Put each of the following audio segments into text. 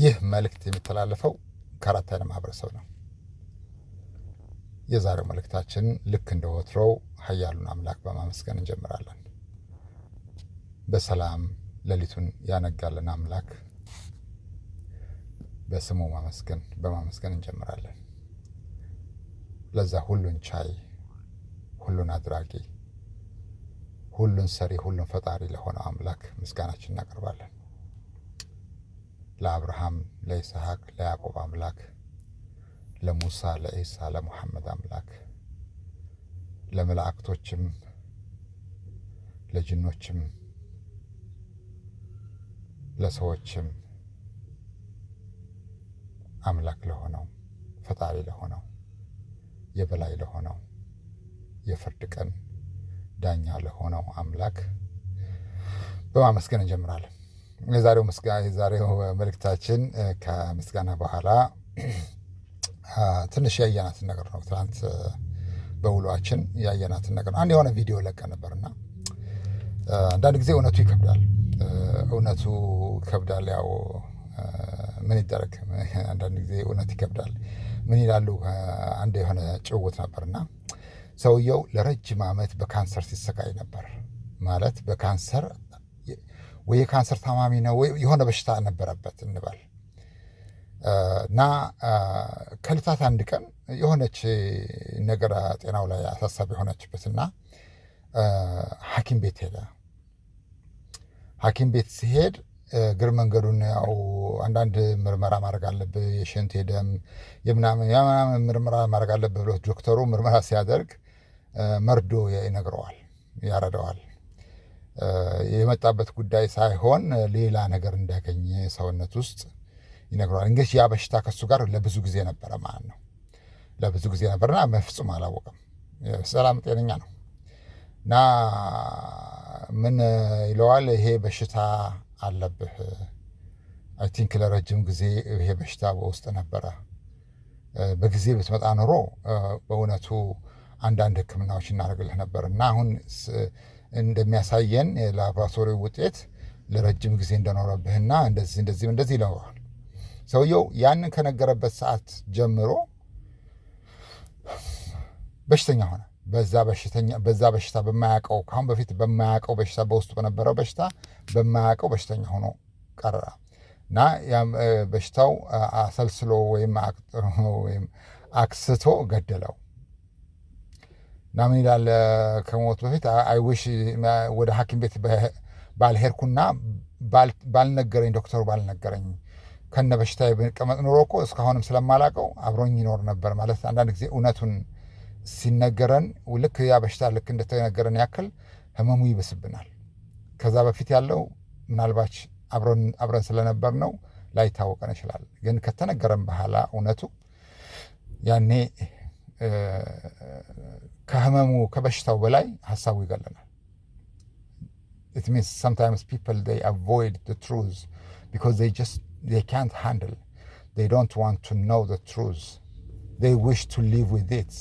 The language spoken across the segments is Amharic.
ይህ መልእክት የሚተላለፈው ከአራት አይነት ማህበረሰብ ነው። የዛሬው መልእክታችን ልክ እንደ ወትሮው ኃያሉን አምላክ በማመስገን እንጀምራለን። በሰላም ሌሊቱን ያነጋልን አምላክ በስሙ በማመስገን እንጀምራለን። ለዛ ሁሉን ቻይ፣ ሁሉን አድራጊ፣ ሁሉን ሰሪ፣ ሁሉን ፈጣሪ ለሆነው አምላክ ምስጋናችን እናቀርባለን። ለአብርሃም፣ ለይስሐቅ፣ ለያዕቆብ አምላክ፣ ለሙሳ፣ ለኢሳ፣ ለሙሐመድ አምላክ፣ ለመላእክቶችም፣ ለጅኖችም፣ ለሰዎችም አምላክ ለሆነው ፈጣሪ ለሆነው የበላይ ለሆነው የፍርድ ቀን ዳኛ ለሆነው አምላክ በማመስገን እንጀምራለን። የዛሬው መልእክታችን ከምስጋና በኋላ ትንሽ ያየናትን ነገር ነው። ትናንት በውሏችን ያየናትን ነገር ነው። አንድ የሆነ ቪዲዮ ለቀ ነበርና አንዳንድ ጊዜ እውነቱ ይከብዳል። ያው ምን ይደረግ፣ አንዳንድ ጊዜ እውነት ይከብዳል። ምን ይላሉ? አንድ የሆነ ጭውውት ነበርና ሰውየው ለረጅም ዓመት በካንሰር ሲሰቃይ ነበር። ማለት በካንሰር ወይ የካንሰር ታማሚ ነው ወይ የሆነ በሽታ ነበረበት እንበል እና ከዕለታት አንድ ቀን የሆነች ነገር ጤናው ላይ አሳሳቢ የሆነችበትና ሐኪም ቤት ሄደ። ሐኪም ቤት ሲሄድ እግር መንገዱን ያው አንዳንድ ምርመራ ማድረግ አለብህ፣ የሽንት የደም የምናምን ምርመራ ማድረግ አለብህ ብሎ ዶክተሩ ምርመራ ሲያደርግ መርዶ ይነግረዋል፣ ያረደዋል። የመጣበት ጉዳይ ሳይሆን ሌላ ነገር እንዳገኘ ሰውነት ውስጥ ይነግረዋል። እንግዲህ ያ በሽታ ከሱ ጋር ለብዙ ጊዜ ነበረ ማለት ነው። ለብዙ ጊዜ ነበርና መፍጹም አላወቀም። ሰላም ጤነኛ ነው እና ምን ይለዋል? ይሄ በሽታ አለብህ፣ አይ ቲንክ ለረጅም ጊዜ ይሄ በሽታ በውስጥ ነበረ። በጊዜ ብትመጣ ኖሮ በእውነቱ አንዳንድ ሕክምናዎች እናደርግልህ ነበር እና አሁን እንደሚያሳየን የላቦራቶሪ ውጤት ለረጅም ጊዜ እንደኖረብህና እንደዚህ ይለዋል። ሰውየው ያንን ከነገረበት ሰዓት ጀምሮ በሽተኛ ሆነ። በዛ በሽታ በማያውቀው ከአሁን በፊት በማያውቀው በሽታ በውስጡ በነበረው በሽታ በማያውቀው በሽተኛ ሆኖ ቀረ እና በሽታው አሰልስሎ ወይም አክስቶ ገደለው እና ምን ይላል? ከሞት በፊት አይውሽ ወደ ሐኪም ቤት ባልሄድኩና ባልነገረኝ ዶክተሩ ባልነገረኝ ከነ በሽታ ብንቀመጥ ኖሮ እኮ እስካሁንም ስለማላውቀው አብሮኝ ይኖር ነበር። ማለት አንዳንድ ጊዜ እውነቱን ሲነገረን ልክ ያ በሽታ ልክ እንደተነገረን ያክል ህመሙ ይብስብናል። ከዛ በፊት ያለው ምናልባች አብረን ስለነበር ነው ላይታወቀን ይችላል። ግን ከተነገረን በኋላ እውነቱ ያኔ ከህመሙ ከበሽታው በላይ ሀሳቡ ይገለናል። It means sometimes people they avoid the truth because they can't handle. They don't want to know the truth. They wish to live with it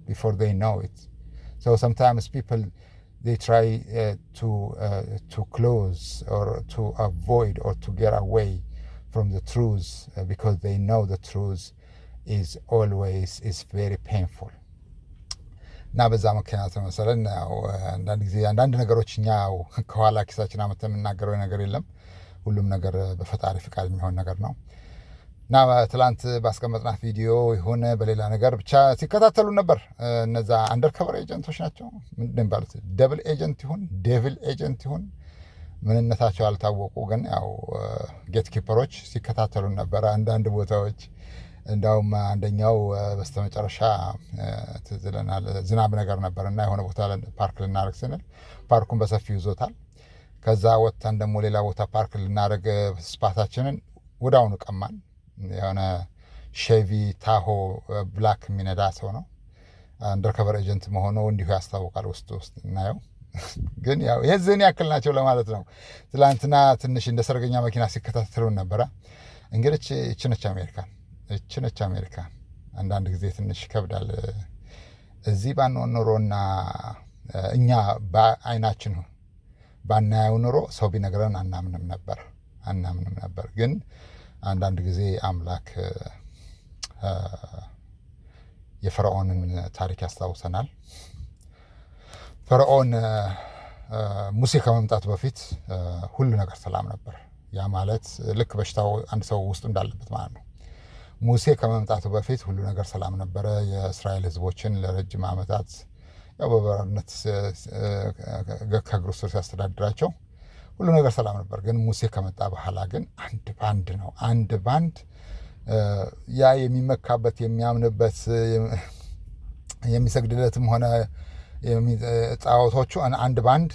before they know it. So sometimes people they try to close or to avoid or to get away from the truth because they know the truth is very painful. እና በዛ ምክንያት መሰለን ያው አንዳንድ ጊዜ አንዳንድ ነገሮች እኛ ያው ከኋላ ኪሳችን አመት የምናገረው ነገር የለም። ሁሉም ነገር በፈጣሪ ፍቃድ የሚሆን ነገር ነው እና ትላንት ባስቀመጥናት ቪዲዮ ይሁን በሌላ ነገር ብቻ ሲከታተሉ ነበር። እነዛ አንደርከቨር ኤጀንቶች ናቸው ምንድን ነው የሚባሉት? ደብል ኤጀንት ይሁን ዴቪል ኤጀንት ይሁን ምንነታቸው አልታወቁ፣ ግን ያው ጌት ኪፐሮች ሲከታተሉ ነበር አንዳንድ ቦታዎች። እንዳውም አንደኛው በስተመጨረሻ ትዝ ይለናል ዝናብ ነገር ነበርና የሆነ ቦታ ፓርክ ልናደርግ ስንል ፓርኩን በሰፊው ይዞታል። ከዛ ወጥተን ደግሞ ሌላ ቦታ ፓርክ ልናደርግ ስፓታችንን ወዳውኑ ቀማን። የሆነ ሼቪ ታሆ ብላክ የሚነዳ ሰው ነው። አንደርከቨር ኤጀንት መሆኑ እንዲሁ ያስታውቃል። ውስጥ እናየው ግን ያው የዚህን ያክል ናቸው ለማለት ነው። ትላንትና ትንሽ እንደ ሰርገኛ መኪና ሲከታተሉን ነበረ። እንግዲህ እችነች አሜሪካ። አንዳንድ ጊዜ ትንሽ ይከብዳል። እዚህ ባንሆን ኖሮና እኛ በአይናችን ባናየው ኑሮ ሰው ቢነግረን አናምንም ነበር። ግን አንዳንድ ጊዜ አምላክ የፈርዖንን ታሪክ ያስታውሰናል። ፈርዖን ሙሴ ከመምጣቱ በፊት ሁሉ ነገር ሰላም ነበር። ያ ማለት ልክ በሽታው አንድ ሰው ውስጥ እንዳለበት ማለት ነው። ሙሴ ከመምጣቱ በፊት ሁሉ ነገር ሰላም ነበረ። የእስራኤል ሕዝቦችን ለረጅም ዓመታት ያው በባርነት ከእግሩ ስር ሲያስተዳድራቸው ሁሉ ነገር ሰላም ነበር። ግን ሙሴ ከመጣ በኋላ ግን አንድ ባንድ ያ የሚመካበት የሚያምንበት የሚሰግድለትም ሆነ ጣዖቶቹ አንድ ባንድ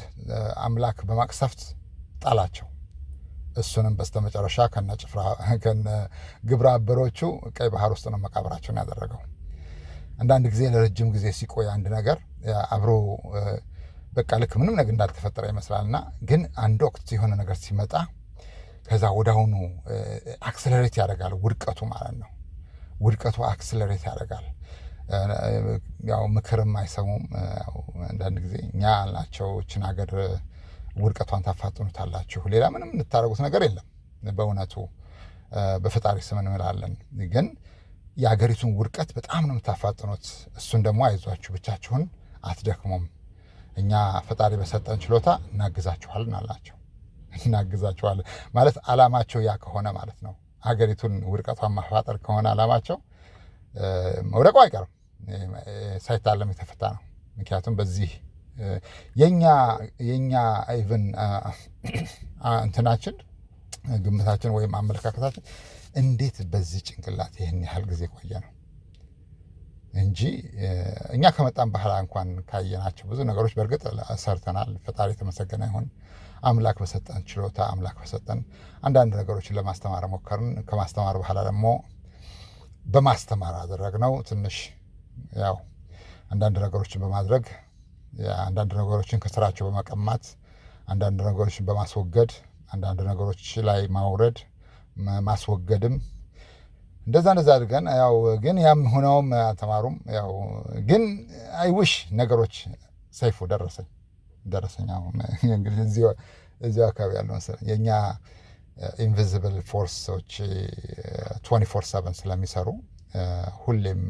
አምላክ በማቅሰፍት ጣላቸው። እሱንም በስተመጨረሻ ከነ ግብረ አበሮቹ ቀይ ባህር ውስጥ ነው መቃብራቸውን ያደረገው። አንዳንድ ጊዜ ለረጅም ጊዜ ሲቆይ አንድ ነገር አብሮ በቃ ልክ ምንም ነገር እንዳልተፈጠረ ይመስላልና ግን አንድ ወቅት የሆነ ነገር ሲመጣ ከዛ ወዲያውኑ አክሰለሬት ያደርጋል ውድቀቱ ማለት ነው። ውድቀቱ አክሰለሬት ያደርጋል። ያው ምክርም አይሰሙም። አንዳንድ ጊዜ እኛ ያልናቸው እችን ሀገር ውድቀቷን ታፋጥኑታላችሁ፣ ሌላ ምንም እንታረጉት ነገር የለም። በእውነቱ በፈጣሪ ስም እንምላለን። ግን የሀገሪቱን ውድቀት በጣም ነው የምታፋጥኑት። እሱን ደግሞ አይዟችሁ፣ ብቻችሁን አትደክሙም፣ እኛ ፈጣሪ በሰጠን ችሎታ እናግዛችኋልን አላቸው። እናግዛችኋለን ማለት አላማቸው ያ ከሆነ ማለት ነው። ሀገሪቱን ውድቀቷን ማፋጠር ከሆነ አላማቸው መውደቁ አይቀርም፣ ሳይታለም የተፈታ ነው። ምክንያቱም በዚህ የኛ ኢቭን እንትናችን ግምታችን ወይም አመለካከታችን እንዴት በዚህ ጭንቅላት ይህን ያህል ጊዜ ቆየ ነው እንጂ እኛ ከመጣን በኋላ እንኳን ካየናቸው ብዙ ነገሮች በእርግጥ ሰርተናል። ፈጣሪ የተመሰገነ ይሁን። አምላክ በሰጠን ችሎታ አምላክ በሰጠን አንዳንድ ነገሮችን ለማስተማር ሞከርን። ከማስተማር በኋላ ደግሞ በማስተማር አደረግነው። ትንሽ ያው አንዳንድ ነገሮችን በማድረግ አንዳንድ ነገሮችን ከስራቸው በመቀማት አንዳንድ ነገሮችን በማስወገድ አንዳንድ ነገሮች ላይ ማውረድ ማስወገድም እንደዛ አድርገን ያው ግን ያም ሆነውም አልተማሩም። ያው ግን አይውሽ ነገሮች ሰይፉ ደረሰኝ አሁን እንግዲህ እዚሁ አካባቢ ያለው መሰለኝ የእኛ ኢንቪዚብል ፎርሶች 24/7 ስለሚሰሩ ሁሌም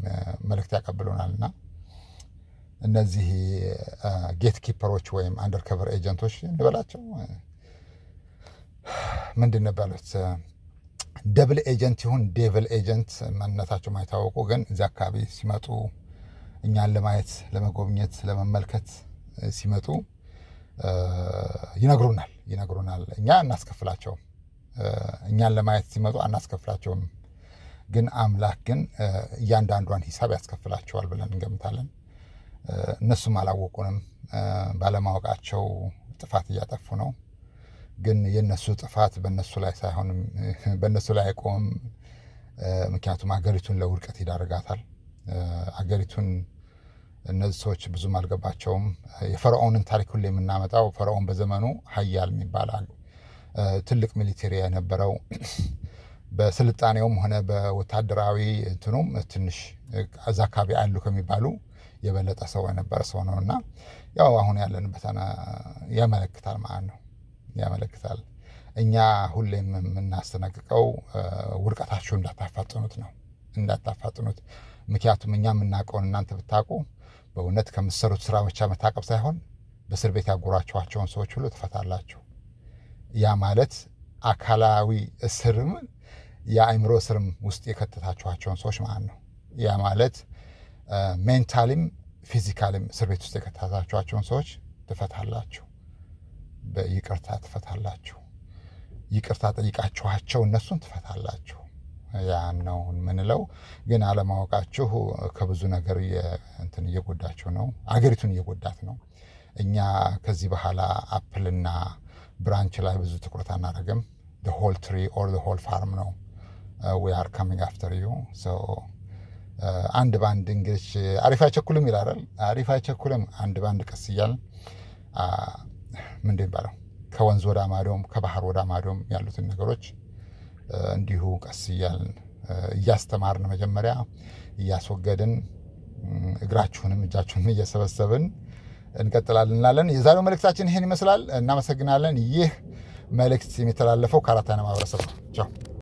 መልእክት ያቀብሉናልና እነዚህ ጌት ኪፐሮች ወይም አንደር ከቨር ኤጀንቶች እንበላቸው ምንድን ነበር ያሉት ደብል ኤጀንት ይሁን ዴቭል ኤጀንት ማንነታቸው ማይታወቁ ግን እዚህ አካባቢ ሲመጡ እኛን ለማየት ለመጎብኘት ለመመልከት ሲመጡ ይነግሩናል። እኛ እናስከፍላቸውም። እኛን ለማየት ሲመጡ አናስከፍላቸውም። ግን አምላክ ግን እያንዳንዷን ሂሳብ ያስከፍላቸዋል ብለን እንገምታለን። እነሱም አላወቁንም። ባለማወቃቸው ጥፋት እያጠፉ ነው። ግን የነሱ ጥፋት በነሱ ላይ ሳይሆን በነሱ ላይ አይቆምም። ምክንያቱም አገሪቱን ለውድቀት ይዳርጋታል። አገሪቱን እነዚህ ሰዎች ብዙም አልገባቸውም። የፈርዖንን ታሪክ ሁሌ የምናመጣው ፈርዖን በዘመኑ ሀያል የሚባል ትልቅ ሚሊቴሪ የነበረው በስልጣኔውም ሆነ በወታደራዊ እንትኑም ትንሽ እዛ አካባቢ አሉ ከሚባሉ የበለጠ ሰው የነበረ ሰው ነው እና ያው አሁን ያለንበትን ያመለክታል ማለት ነው። ያመለክታል። እኛ ሁሌም የምናስተነቅቀው ውድቀታችሁ እንዳታፋጥኑት። ምክንያቱም እኛ የምናውቀውን እናንተ ብታውቁ በእውነት ከምትሰሩት ስራ ብቻ መታቀብ ሳይሆን በእስር ቤት ያጎራችኋቸውን ሰዎች ሁሉ ትፈታላችሁ። ያ ማለት አካላዊ እስርም የአእምሮ እስርም ውስጥ የከተታችኋቸውን ሰዎች ማለት ነው። ያ ማለት ሜንታሊም ፊዚካሊም እስር ቤት ውስጥ የከተታችኋቸውን ሰዎች ትፈታላችሁ። በይቅርታ ትፈታላችሁ። ይቅርታ ጠይቃችኋቸው እነሱን ትፈታላችሁ። ያን ነው የምንለው። ግን አለማወቃችሁ ከብዙ ነገር እየጎዳችሁ ነው። አገሪቱን እየጎዳት ነው። እኛ ከዚህ በኋላ አፕልና ብራንች ላይ ብዙ ትኩረት አናደርግም። the whole tree or the whole farm ነው we are coming after you so አንድ ባንድ እንግዲህ አሪፍ አይቸኩልም ይላል። አሪፍ አይቸኩልም አንድ ባንድ ቀስ እያልን ምንድን ይባላል ከወንዝ ወደ ማዶም ከባህር ወደ ማዶም ያሉትን ነገሮች እንዲሁ ቀስ እያልን እያስተማርን መጀመሪያ እያስወገድን እግራችሁንም እጃችሁንም እየሰበሰብን እንቀጥላለን እንላለን። የዛሬው መልእክታችን ይሄን ይመስላል። እናመሰግናለን። ይህ መልእክት የሚተላለፈው ከአራት አይና ማህበረሰብ ነው። ቻው